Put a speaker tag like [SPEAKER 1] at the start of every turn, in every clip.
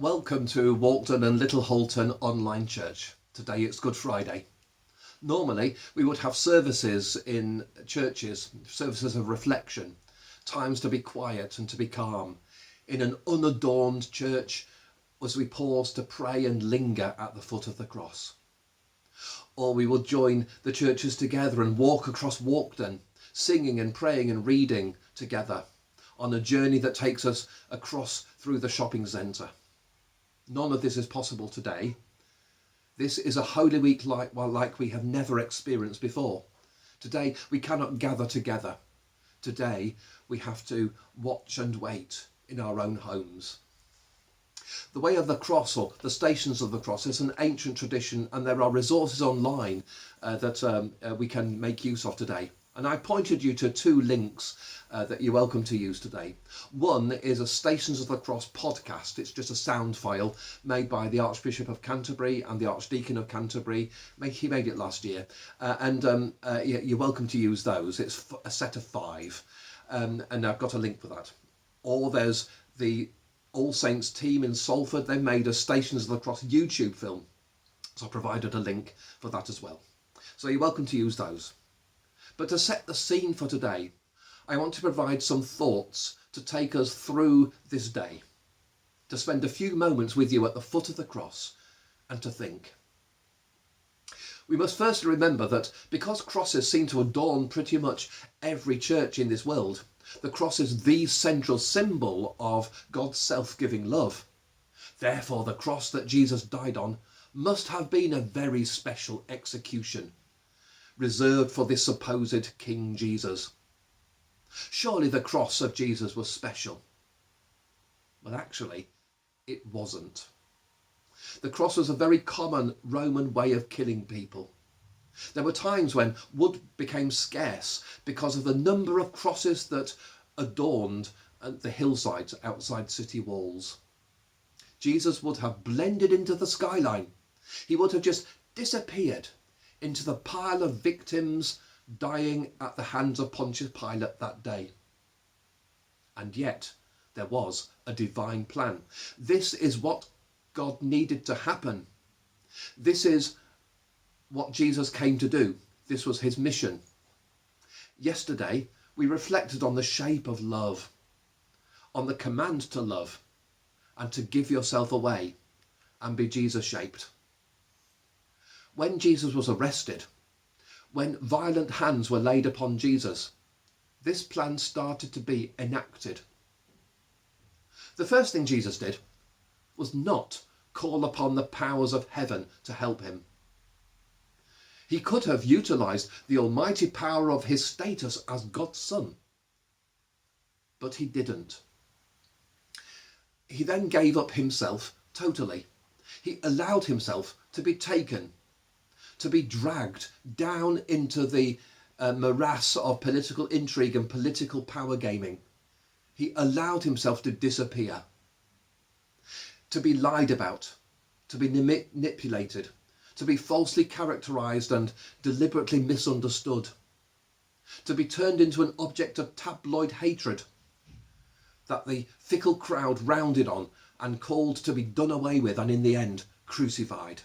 [SPEAKER 1] Welcome to Walkden and Little Holton Online Church. Today it's Good Friday. Normally we would have services in churches, services of reflection, times to be quiet and to be calm, in an unadorned church as we pause to pray and linger at the foot of the cross. Or we would join the churches together and walk across Walkden, singing and praying and reading together on a journey that takes us across through the shopping centre. None of this is possible today. This is a Holy Week like we have never experienced before. Today we cannot gather together. Today we have to watch and wait in our own homes. The Way of the Cross, or the Stations of the Cross, is an ancient tradition, and there are resources online that we can make use of today. And I pointed you to two links that you're welcome to use today. One is a Stations of the Cross podcast. It's just a sound file made by the Archbishop of Canterbury and the Archdeacon of Canterbury. He made it last year. You're welcome to use those. It's a set of 5. And I've got a link for that. Or there's the All Saints team in Salford. They made a Stations of the Cross YouTube film. So I provided a link for that as well. So you're welcome to use those. But to set the scene for today, I want to provide some thoughts to take us through this day, to spend a few moments with you at the foot of the cross and to think. We must first remember that because crosses seem to adorn pretty much every church in this world, the cross is the central symbol of God's self-giving love. Therefore, the cross that Jesus died on must have been a very special execution, reserved for this supposed King Jesus. Surely the cross of Jesus was special. But actually, it wasn't. The cross was a very common Roman way of killing people. There were times when wood became scarce because of the number of crosses that adorned the hillsides outside city walls. Jesus would have blended into the skyline. He would have just disappeared into the pile of victims dying at the hands of Pontius Pilate that day. And yet there was a divine plan. This is what God needed to happen. This is what Jesus came to do. This was his mission. Yesterday we reflected on the shape of love, on the command to love and to give yourself away and be Jesus shaped. When Jesus was arrested, when violent hands were laid upon Jesus, this plan started to be enacted. The first thing Jesus did was not call upon the powers of heaven to help him. He could have utilised the almighty power of his status as God's son, but he didn't. He then gave up himself totally. He allowed himself to be taken, to be dragged down into the morass of political intrigue and political power gaming. He allowed himself to disappear, to be lied about, to be manipulated, to be falsely characterised and deliberately misunderstood, to be turned into an object of tabloid hatred that the fickle crowd rounded on and called to be done away with and in the end crucified.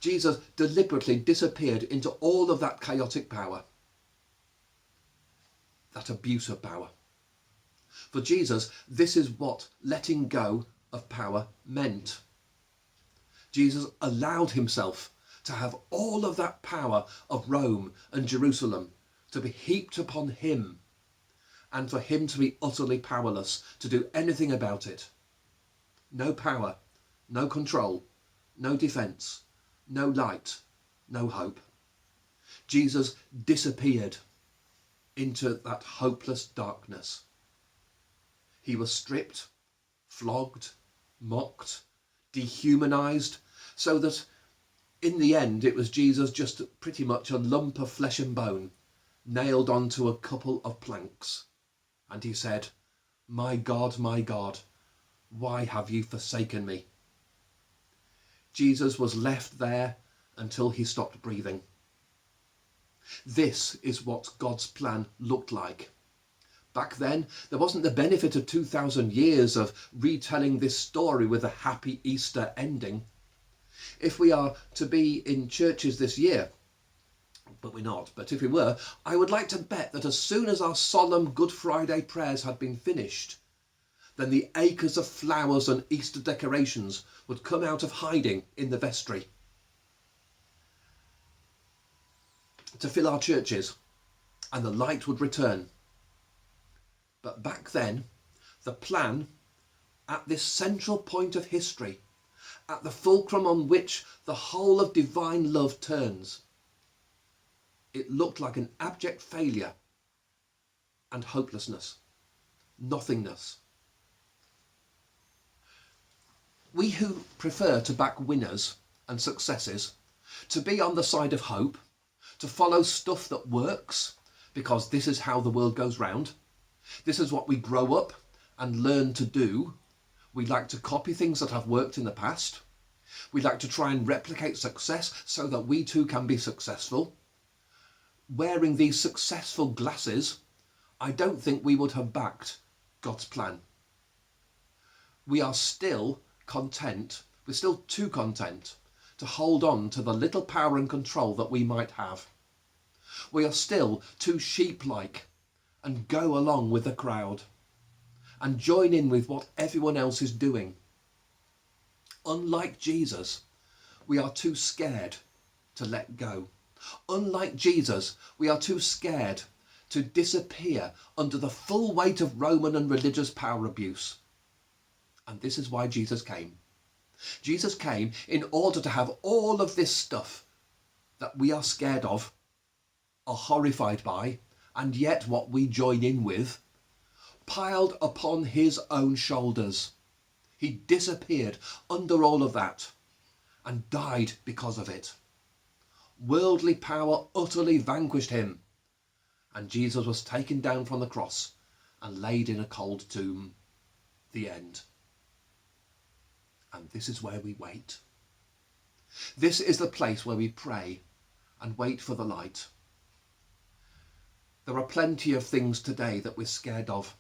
[SPEAKER 1] Jesus deliberately disappeared into all of that chaotic power, that abuse of power. For Jesus, this is what letting go of power meant. Jesus allowed himself to have all of that power of Rome and Jerusalem to be heaped upon him, and for him to be utterly powerless to do anything about it. No power, no control, no defence, no light, no hope. Jesus disappeared into that hopeless darkness. He was stripped, flogged, mocked, dehumanised, so that in the end it was Jesus just pretty much a lump of flesh and bone nailed onto a couple of planks. And he said, my God, why have you forsaken me?" Jesus was left there until he stopped breathing. This is what God's plan looked like. Back then, there wasn't the benefit of 2,000 years of retelling this story with a happy Easter ending. If we are to be in churches this year, but we're not, but if we were, I would like to bet that as soon as our solemn Good Friday prayers had been finished, then the acres of flowers and Easter decorations would come out of hiding in the vestry to fill our churches, and the light would return. But back then, the plan, at this central point of history, at the fulcrum on which the whole of divine love turns, it looked like an abject failure and hopelessness, nothingness. We who prefer to back winners and successes, to be on the side of hope, to follow stuff that works, because this is how the world goes round, this is what we grow up and learn to do. We like to copy things that have worked in the past. We like to try and replicate success so that we too can be successful. Wearing these successful glasses, I don't think we would have backed God's plan. We are still content, we're still too content to hold on to the little power and control that we might have. We are still too sheep-like and go along with the crowd and join in with what everyone else is doing. Unlike Jesus, we are too scared to let go. Unlike Jesus, we are too scared to disappear under the full weight of Roman and religious power abuse. And this is why Jesus came. Jesus came in order to have all of this stuff that we are scared of, are horrified by, and yet what we join in with, piled upon his own shoulders. He disappeared under all of that and died because of it. Worldly power utterly vanquished him, and Jesus was taken down from the cross and laid in a cold tomb. The end. And this is where we wait. This is the place where we pray and wait for the light. There are plenty of things today that we're scared of.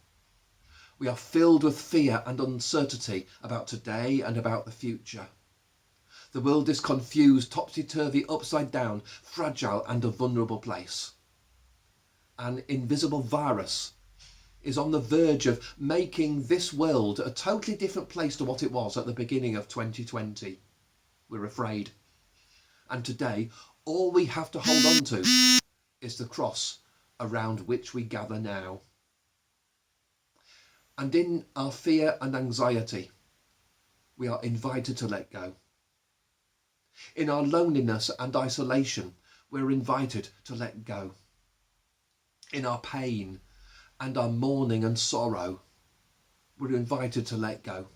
[SPEAKER 1] We are filled with fear and uncertainty about today and about the future. The world is confused, topsy-turvy, upside down, fragile and a vulnerable place. An invisible virus is on the verge of making this world a totally different place to what it was at the beginning of 2020. We're afraid. And today, all we have to hold on to is the cross around which we gather now. And in our fear and anxiety, we are invited to let go. In our loneliness and isolation, we're invited to let go. In our pain and our mourning and sorrow, we're invited to let go.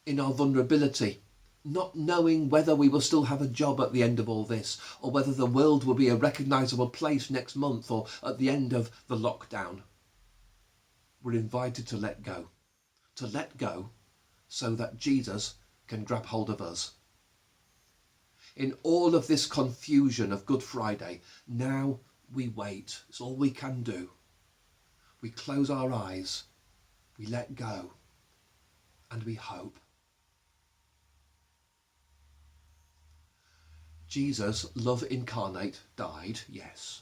[SPEAKER 1] In our vulnerability, not knowing whether we will still have a job at the end of all this, or whether the world will be a recognisable place next month or at the end of the lockdown, we're invited to let go. To let go so that Jesus can grab hold of us. In all of this confusion of Good Friday, now we wait. It's all we can do. We close our eyes, we let go, and we hope. Jesus, love incarnate, died, yes.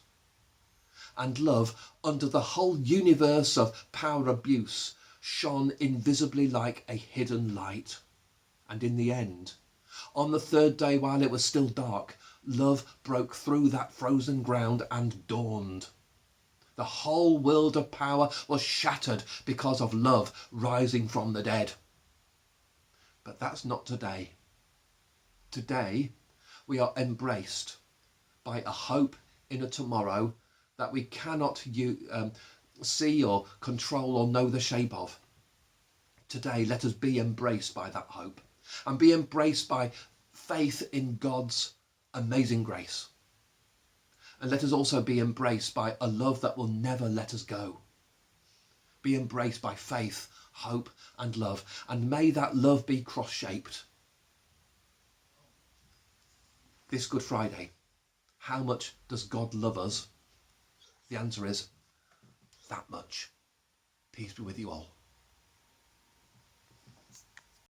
[SPEAKER 1] And love, under the whole universe of power abuse, shone invisibly like a hidden light. And in the end, on the third day while it was still dark, love broke through that frozen ground and dawned. The whole world of power was shattered because of love rising from the dead. But that's not today. Today, we are embraced by a hope in a tomorrow that we cannot see or control or know the shape of. Today, let us be embraced by that hope and be embraced by faith in God's amazing grace. And let us also be embraced by a love that will never let us go. Be embraced by faith, hope and love. And may that love be cross-shaped. This Good Friday, how much does God love us? The answer is that much. Peace be with you all.